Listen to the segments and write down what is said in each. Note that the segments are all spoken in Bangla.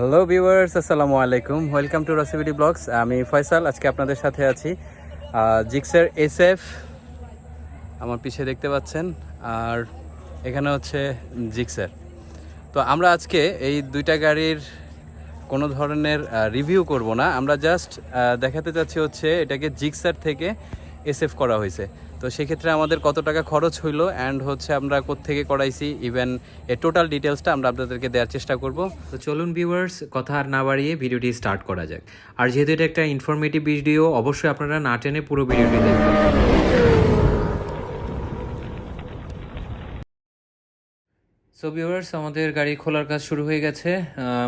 হ্যালো ভিউয়ার্স, আসসালামু আলাইকুম। ওয়েলকাম টু রসিবিডি ব্লগস। আমি ফয়সাল। আজকে আপনাদের সাথে আছি জিক্সার SF, আমার পিছে দেখতে পাচ্ছেন, আর এখানে হচ্ছে জিক্সার। তো আমরা আজকে এই দুইটা গাড়ির কোনো ধরনের রিভিউ করব না, আমরা জাস্ট দেখাতে চাচ্ছি হচ্ছে এটাকে জিক্সার থেকে SF করা হয়েছে। তো সেক্ষেত্রে আমাদের কত টাকা খরচ হইলো অ্যান্ড হচ্ছে আমরা কোত্থেকে করাইছি, ইভেন এর টোটাল ডিটেলসটা আমরা আপনাদেরকে দেওয়ার চেষ্টা করব। তো চলুন ভিউয়ার্স, কথা আর না বাড়িয়ে ভিডিওটি স্টার্ট করা যাক। আর যেহেতু এটা একটা ইনফরমেটিভ ভিডিও, অবশ্যই আপনারা না টেনে পুরো ভিডিওটি দেখবেন। সো ভিউয়ার্স, আমাদের গাড়ি খোলার কাজ শুরু হয়ে গেছে।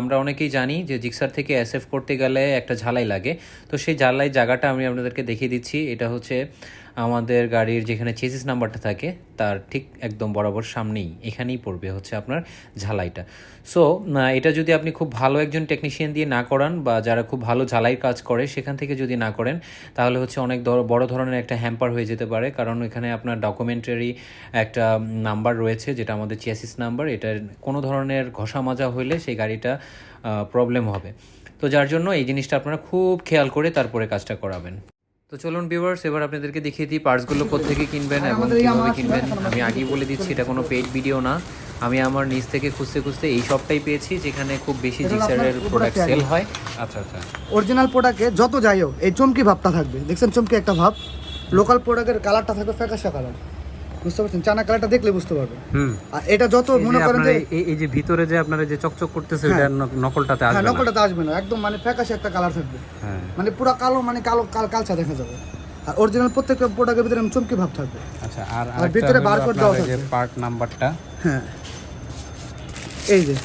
আমরা অনেকেই জানি যে জিক্সার থেকে SF করতে গেলে একটা ঝালাই লাগে। তো সেই ঝালাই জায়গাটা আমি আপনাদেরকে দেখিয়ে দিচ্ছি। এটা হচ্ছে আমাদের গাড়ির যেখানে চেসিস নাম্বারটা থাকে তার ঠিক একদম বরাবর সামনেই, এখানেই পড়বে হচ্ছে আপনার ঝালাইটা। সো এটা যদি আপনি খুব ভালো একজন টেকনিশিয়ান দিয়ে না করান, বা যারা খুব ভালো ঝালাইয়ের কাজ করে সেখান থেকে যদি না করেন, তাহলে হচ্ছে অনেক বড় ধরনের একটা হ্যাম্পার হয়ে যেতে পারে। কারণ এখানে আপনার ডকুমেন্টারি একটা নাম্বার রয়েছে, যেটা আমাদের চেসিস নাম্বার। এটার কোনো ধরনের ঘষা মাজা হইলে সেই গাড়িটা প্রবলেম হবে। তো যার জন্য এই জিনিসটা আপনারা খুব খেয়াল করে তারপরে কাজটা করাবেন। তো চলুন ভিউয়ার্স, এবার আপনাদেরকে দেখিয়ে দিই পার্টসগুলো কোত্থেকে কিনবেন এবং কীভাবে কিনবেন। আমি আগেই বলে দিচ্ছি, এটা কোনো পেইড ভিডিও না। আমি আমার নিজ থেকে খুঁজতে এই শপটাই পেয়েছি যেখানে খুব বেশি জিক্সারের প্রোডাক্ট সেল হয়। আচ্ছা, অরিজিনাল প্রোডাক্টে যত যাই হোক এই চমকি ভাবটা থাকবে। দেখছেন চমকি একটা ভাব। লোকাল প্রোডাক্টের কালারটা থাকবে ফ্যাকাশা কালার, বুঝতে পারছেন? চানা কালারটা দেখলে বুঝতে পারবেন। আর এটা যত মনে করেন যে এই যে ভিতরে যে আপনারা যে চকচক করতেছে, এটা নকলটাতে আসবে না। নকলটাতে আসবে না, একদম মানে ফ্যাকাশা একটা কালার থাকবে। মানে পুরো কালো, মানে কালো কালচা দেখা যাবে। আর অরিজিনাল প্রত্যেকটা প্রোডাক্টের ভিতরে চমকি ভাব থাকবে। আচ্ছা, আর ভিতরে বারকোড দেওয়া থাকবে, যে পার্ট নাম্বারটা। হ্যাঁ, এই যে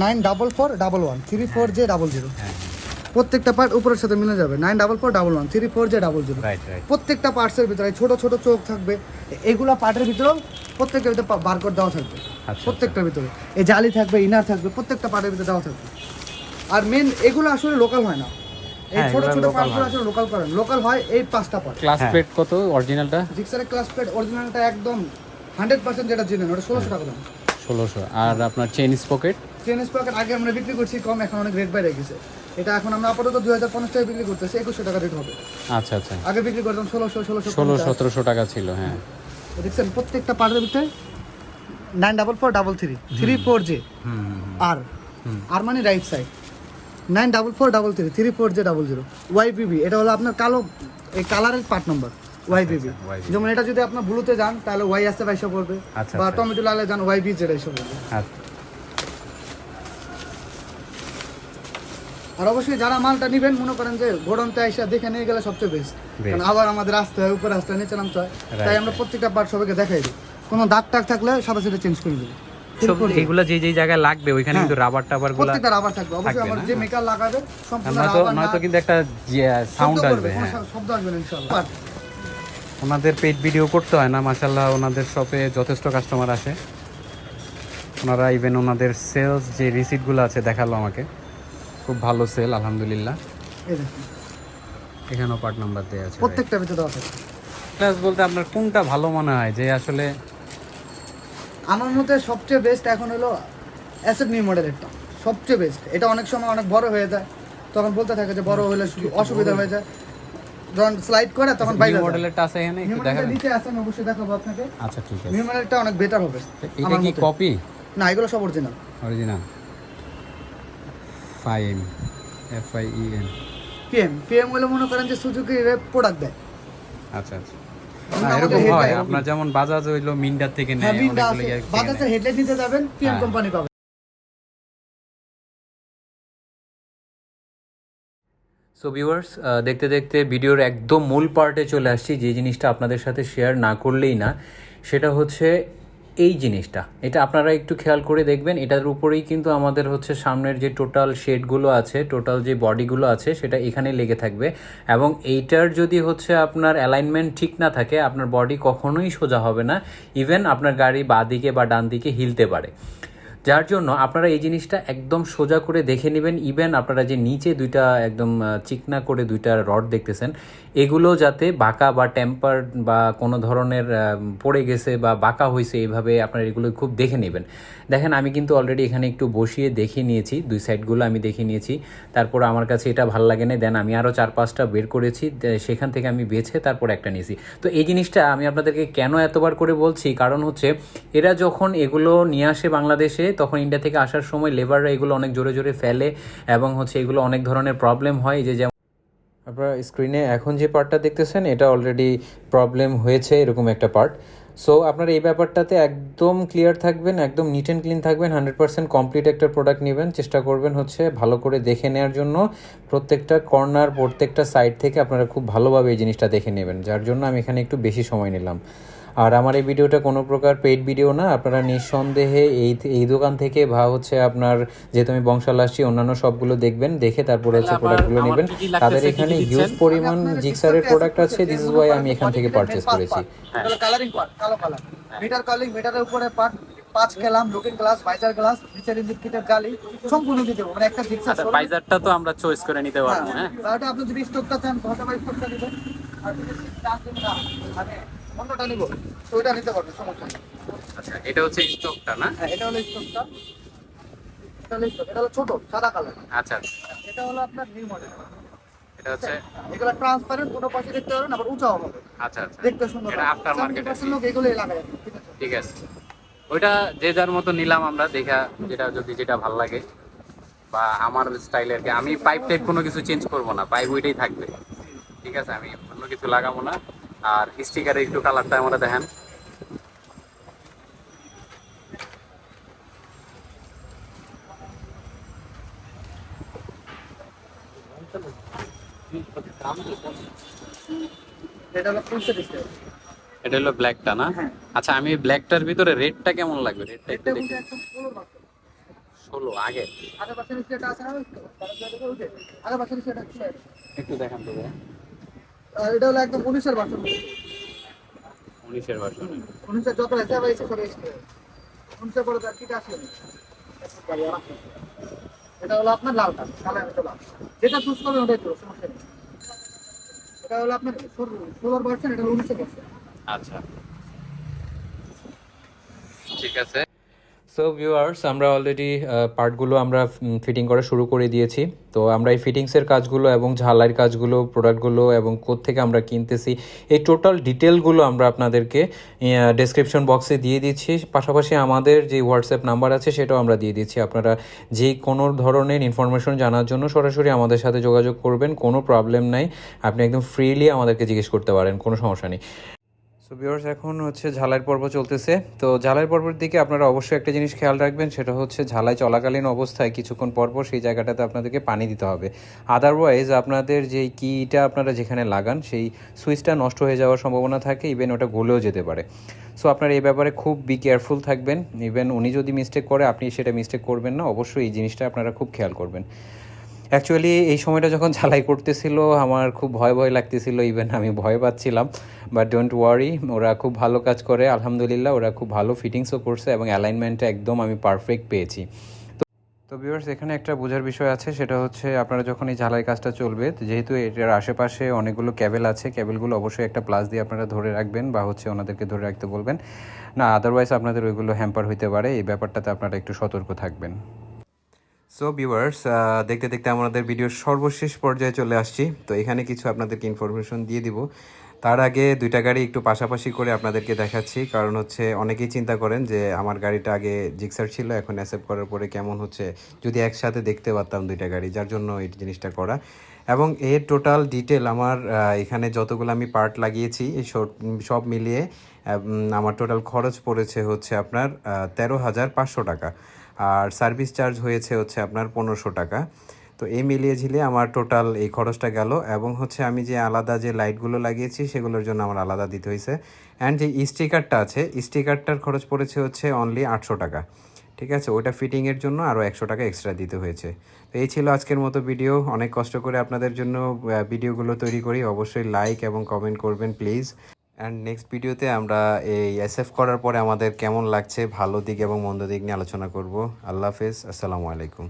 944134J00। প্রত্যেকটা পার্ট উপরের সাথে মিলে যাবে। 944134J00। প্রত্যেকটা পার্টসের ভিতরে ছোট ছোট চোখ থাকবে। এগুলা পার্টের ভিতরেও প্রত্যেকটার ভিতরে বারকোড দেওয়া থাকবে। প্রত্যেকটার ভিতরে এই জালি থাকবে, ইনার থাকবে, প্রত্যেকটা পার্টের ভিতরে দেওয়া থাকবে। আর মেন এগুলো আসলে লোকাল হয় না, এই ছোট ছোট পার্টগুলো আসলে লোকাল করেন। লোকাল হয় এই 5টা পার্ট। ক্লাস প্লেট কত অরিজিনালটা? জিক্সারের ক্লাস প্লেট অরিজিনালটা একদম 100% যেটা জেনুইন, ওটা 1600 টাকা দাম। 1600। আর আপনার চেইন স্পকেট? চেইন স্পকেট আগে আমরা বিক্রি করছি কম, এখন অনেক রেট বেড়ে গেছে। এটা এখন আমরা আপাতত 2050 টাকা বিক্রি করতেছি, 2100 টাকা রেট হবে। আচ্ছা, আগে বিক্রি করতাম 1600-1700 টাকা ছিল। হ্যাঁ, দেখছেন প্রত্যেকটা পার্টের ভিতরে 94433334J। আর মানে রাইট সাইড 94433334J00 YPB। এটা হলো আপনার কালো এই কালারের পার্ট নাম্বার YPB। যেমন এটা যদি আপনার ব্লুতে যান তাহলে Y আছে 2200 পড়বে, বা টমেটো লালে যান YB যেটা এসে পড়বে। আর অবশ্যই যারা মালটা নেবেন, মনে করেন যে গোডাউনতে এসে দেখে নিয়ে গেলে সবচেয়ে বেস্ট। কারণ আবার আমাদের আসতে হয়, উপরে আসতে হয়, নিচে নামতে হয়। তাই আমরা প্রত্যেকটা পার্ট সবাইকে দেখাই দিই। কোনো দাগ টাগ থাকলে সাথে সাথে চেঞ্জ করে দিই। এগুলো যে জায়গায় লাগবে ওইখানে কিন্তু রাবার টাবার গুলো, প্রত্যেকটা রাবার থাকবে। অবশ্যই আমার যে মেকার লাগাবে সম্পূর্ণ রাবার, নয়তো কিন্তু একটা সাউন্ড আসবে। শব্দ আসবে না ইনশাআল্লাহ। ওনাদের পেইড ভিডিও করতে হয় না, মাশাআল্লাহ। ওনাদের শপে যথেষ্ট কাস্টমার আসে। ওনারা ইভেন ওনাদের সেলস যে রিসিপ্টগুলো আছে দেখালো আমাকে, খুব ভালো সেল আলহামদুলিল্লাহ। এই দেখুন এখানেও পার্ট নাম্বার দেওয়া আছে। প্রত্যেকটা ভিতরে দেওয়া থাকে। ক্লাস বলতে আপনার কোনটা ভালো মনে হয়? যে আসলে আমার মতে সবচেয়ে বেস্ট এখন হলো SF নিউ মডেলেরটা সবচেয়ে বেস্ট। এটা অনেক সময় অনেক বড় হয়ে যায়, তখন বলতে থাকে যে বড় হলে অসুবিধা হয়ে যায়, যখন স্লাইড করে তখন বাইরে নিউ মডেলেরটা আছে এখানে, একটু দেখাবেন? নিচে আছে, আমি অবশ্যই দেখাবো আপনাকে। আচ্ছা, ঠিক আছে। নিউ মডেলটা অনেক বেটার হবে। এটা কি কপি? না, এগুলো সব অরিজিনাল। অরিজিনাল। PM হলে মনে করেন যে সুজুকি প্রোডাক্ট দেয়। আচ্ছা, এরকম হয়। আপনার যেমন বাজাজ হইলো মিন্ডার থেকে নেয়, বাজাজের হেডলাইট নিতে যাবেন, PM কোম্পানি পাবে। সো ভিউয়ার্স, দেখতে দেখতে ভিডিওর একদম মূল পার্টে চলে আসছি। যে জিনিসটা আপনাদের সাথে শেয়ার না করলেই না, সেটা হচ্ছে এই জিনিসটা। এটা আপনারা একটু খেয়াল করে দেখবেন। এটার উপরেই কিন্তু আমাদের হচ্ছে সামনের যে টোটাল শেডগুলো আছে, টোটাল যে বডিগুলো আছে, সেটা এখানে লেগে থাকবে। এবং এইটার যদি হচ্ছে আপনার অ্যালাইনমেন্ট ঠিক না থাকে, আপনার বডি কখনোই সোজা হবে না। ইভেন আপনার গাড়ি বাঁ দিকে বা ডান দিকে হিলতে পারে। যার জন্য আপনারা এই জিনিসটা একদম সোজা করে দেখে নেবেন। ইভেন আপনারা যে নিচে দুইটা একদম চিকনা করে দুইটা রড দেখতেছেন, এগুলো যাতে বাঁকা বা টেম্পার বা কোনো ধরনের পড়ে গেছে বা বাঁকা হয়েছে, এইভাবে আপনারা এগুলো খুব দেখে নেবেন। দেখেন আমি কিন্তু অলরেডি এখানে একটু বসিয়ে দেখে নিয়েছি, দুই সাইডগুলো আমি দেখে নিয়েছি। তারপর আমার কাছে এটা ভালো লাগে না, দেন আমি আরও 4-5টা বের করেছি, সেখান থেকে আমি বেছে তারপর একটা নিয়েছি। তো এই জিনিসটা আমি আপনাদেরকে কেন এতবার করে বলছি, কারণ হচ্ছে এরা যখন এগুলো নিয়ে আসে বাংলাদেশে, তখন ইন্ডিয়া থেকে আসার সময় লেবাররা এগুলো অনেক জোরে জোরে ফেলে এবং হচ্ছে এগুলো অনেক ধরনের প্রবলেম হয়। যে যেমন আপনারা স্ক্রিনে এখন যে পার্টটা দেখতেছেন, এটা অলরেডি প্রবলেম হয়েছে এরকম একটা পার্ট। সো আপনারা এই ব্যাপারটাতে একদম ক্লিয়ার থাকবেন, একদম নিট অ্যান্ড ক্লিন থাকবেন, 100% কমপ্লিট একটা প্রোডাক্ট নেবেন। চেষ্টা করবেন হচ্ছে ভালো করে দেখে নেওয়ার জন্য, প্রত্যেকটা কর্নার প্রত্যেকটা সাইড থেকে আপনারা খুব ভালোভাবে এই জিনিসটা দেখে নেবেন, যার জন্য আমি এখানে একটু বেশি সময় নিলাম। আর আমার এই ভিডিওটা কোনো প্রকার পেইড ভিডিও না, আপনারা নিঃসন্দেহে এই দোকান থেকে বা হচ্ছে আপনার, যেহেতু আমি বংশাল আসছি, অন্যান্য সবগুলো দেখবেন, দেখে তারপরে হচ্ছে প্রোডাক্টগুলো নেবেন। তাদের এখানে হিউজ পরিমাণ জিক্সারের প্রোডাক্ট আছে, দিস ইজ ওয়াই আমি এখান থেকে পারচেস করেছি। কালারিং পার্ট, কালো কালার, মিটার কালিং, মিটারের উপরে পার্ট, 5 খেলাম, লুকিং গ্লাস, ভাইজার গ্লাস, নিচের ইন্ডিকেটর গালি সম্পূর্ণ দিতে হবে, মানে একটা জিক্সার। আচ্ছা, ভাইজারটা তো আমরা চয়েস করে নিতে পারবো। হ্যাঁ, তাহলে আপনি যদি স্টকটা চান ঘন্টা বাই স্টকটা দিবেন, আর যদি চান যে না মানে অন্যটা নিব তো ওইটা নিতে পারবেন, সমস্যা নেই। আচ্ছা, এটা হচ্ছে স্টকটা না? হ্যাঁ, এটা হলো স্টকটা, এটা হলো স্টক, এটা হলো ছোট সাদা কালার। আচ্ছা, এটা হলো আপনার নিউ মডেল। এটা হচ্ছে এগুলো ট্রান্সপারেন্ট, কোনো পাশে দেখতে পারবেন, আবার উঁচাও হবে, আচ্ছা আচ্ছা, দেখতে সুন্দর। এটা আফটার মার্কেট লোক এগুলোই লাগায়। ঠিক আছে, ওইটা যে যার মতো নিলাম আমরা, দেখা যেটা ভালো লাগে বা আমার স্টাইলের। আমি পাইপ টাইপ কোনো কিছু চেঞ্জ করব না, পাইপ ওইটাই থাকবে। ঠিক আছে, আমি অন্য কিছু লাগাবো না। আর স্টিকারে একটু কালারটা আমরা দেখেন। এটা হলো ফুল সেট স্টাইল। এটা হলো ব্ল্যাকটা না? আচ্ছা, আমি ব্ল্যাকটার ভিতরে রেডটা কেমন লাগবে? রেডটা একটু এটা দেখি। কিন্তু একদম 16 আগে আগে পাশে সেটা আছে না, আগে পাশে সেটা আছে, একটু দেখান তো ভাই। এটা হলো একদম 19 এর ভার্সন। 19-এর ভার্সন। 19 যত হিসাব হয়েছে সব এসে 19 পরে তার কিটা আসে। এটা হলো আপনার লালটা, কালার এটা লাল, যেটা চুজ করবেন ওটাই তো, সমস্যা নেই। এটা হলো আপনার 16 ভার্সন, এটা হলো 19 ভার্সন। আচ্ছা, ঠিক আছে। সো ভিউয়ার্স, আমরা অলরেডি পার্টগুলো আমরা ফিটিং করা শুরু করে দিয়েছি। তো আমরা এই ফিটিংসের কাজগুলো এবং ঝালাইয়ের কাজগুলো, প্রোডাক্টগুলো এবং কোত্থেকে আমরা কিনতেছি, এই টোটাল ডিটেলগুলো আমরা আপনাদেরকে ডেসক্রিপশন বক্সে দিয়ে দিচ্ছি। পাশাপাশি আমাদের যে হোয়াটসঅ্যাপ নাম্বার আছে সেটাও আমরা দিয়ে দিচ্ছি। আপনারা যে কোনো ধরনের ইনফরমেশন জানার জন্য সরাসরি আমাদের সাথে যোগাযোগ করবেন, কোনো প্রবলেম নাই। আপনি একদম ফ্রিলি আমাদেরকে জিজ্ঞেস করতে পারেন, কোনো সমস্যা নেই। সো ভিউয়ার্স, এখন হচ্ছে ঝালাইয়ের পর্ব চলতেছে। তো ঝালাইয়ের পর্বের দিকে আপনারা অবশ্যই একটা জিনিস খেয়াল রাখবেন, সেটা হচ্ছে ঝালাই চলাকালীন অবস্থায় কিছুক্ষণ পরপর সেই জায়গাটাতে আপনাদেরকে পানি দিতে হবে। আদারওয়াইজ আপনাদের যেই কিটা আপনারা যেখানে লাগান, সেই সুইচটা নষ্ট হয়ে যাওয়ার সম্ভাবনা থাকে, ইভেন ওটা গলেও যেতে পারে। সো আপনারা এই ব্যাপারে খুব কেয়ারফুল থাকবেন। ইভেন উনি যদি মিস্টেক করে, আপনি সেটা মিস্টেক করবেন না, অবশ্যই এই জিনিসটা আপনারা খুব খেয়াল করবেন। অ্যাকচুয়ালি এই সময়টা যখন ঝালাই করতেছিল আমার খুব ভয় লাগতেছিল, ইভেন আমি ভয় পাচ্ছিলাম। বাট ডোন্ট ওয়ারি, ওরা খুব ভালো কাজ করে, আলহামদুলিল্লাহ। ওরা খুব ভালো ফিটিংসও করছে এবং অ্যালাইনমেন্টটা একদম আমি পারফেক্ট পেয়েছি। তো ভিউয়ার্স, এখানে একটা বোঝার বিষয় আছে, সেটা হচ্ছে আপনারা যখন এই ঝালাই কাজটা চলবে, যেহেতু এটার আশেপাশে অনেকগুলো ক্যাবেল আছে, ক্যাবেলগুলো অবশ্যই একটা প্লাস দিয়ে আপনারা ধরে রাখবেন বা হচ্ছে ওনাদেরকে ধরে রাখতে বলবেন না, আদারওয়াইজ আপনাদের ওইগুলো হ্যাম্পার হইতে পারে। এই ব্যাপারটাতে আপনারা একটু সতর্ক থাকবেন। সো ভিউয়ার্স, দেখতে দেখতে আমাদের ভিডিওর সর্বশেষ পর্যায়ে চলে আসছি। তো এখানে কিছু আপনাদেরকে ইনফরমেশন দিয়ে দিব। তার আগে দুইটা গাড়ি একটু পাশাপাশি করে আপনাদেরকে দেখাচ্ছি, কারণ হচ্ছে অনেকেই চিন্তা করেন যে আমার গাড়িটা আগে জিক্সার ছিল, এখন অ্যাসেপ্ট করার পরে কেমন হচ্ছে যদি একসাথে দেখতে পারতাম দুইটা গাড়ি, যার জন্য এই জিনিসটা করা। এবং এর টোটাল ডিটেল আমার এখানে যতগুলো আমি পার্ট লাগিয়েছি সব মিলিয়ে আমার টোটাল খরচ পড়েছে হচ্ছে আপনার 13,500 টাকা। আর সার্ভিস চার্জ হয়েছে হচ্ছে আপনার 1500 টাকা। তো এই মিলিয়ে ঝিলিয়ে আমার টোটাল এই খরচটা গেল। এবং হচ্ছে আমি যে আলাদা যে লাইটগুলো লাগিয়েছি সেগুলোর জন্য আমার আলাদা দিতে হয়েছে। অ্যান্ড যে স্টিকারটা আছে, স্টিকারটার খরচ পড়েছে হচ্ছে অনলি 800 টাকা। ঠিক আছে, ওইটা ফিটিংয়ের জন্য আরও 100 টাকা এক্সট্রা দিতে হয়েছে। তো এই ছিল আজকের মতো ভিডিও। অনেক কষ্ট করে আপনাদের জন্য ভিডিওগুলো তৈরি করি। অবশ্যই লাইক এবং কমেন্ট করবেন প্লিজ। অ্যান্ড নেক্সট ভিডিওতে আমরা এই এসএফ করার পরে আমাদের কেমন লাগছে ভালো দিক এবং মন্দ দিক নিয়ে আলোচনা করব। আল্লাহ হাফেজ, আসসালামু আলাইকুম।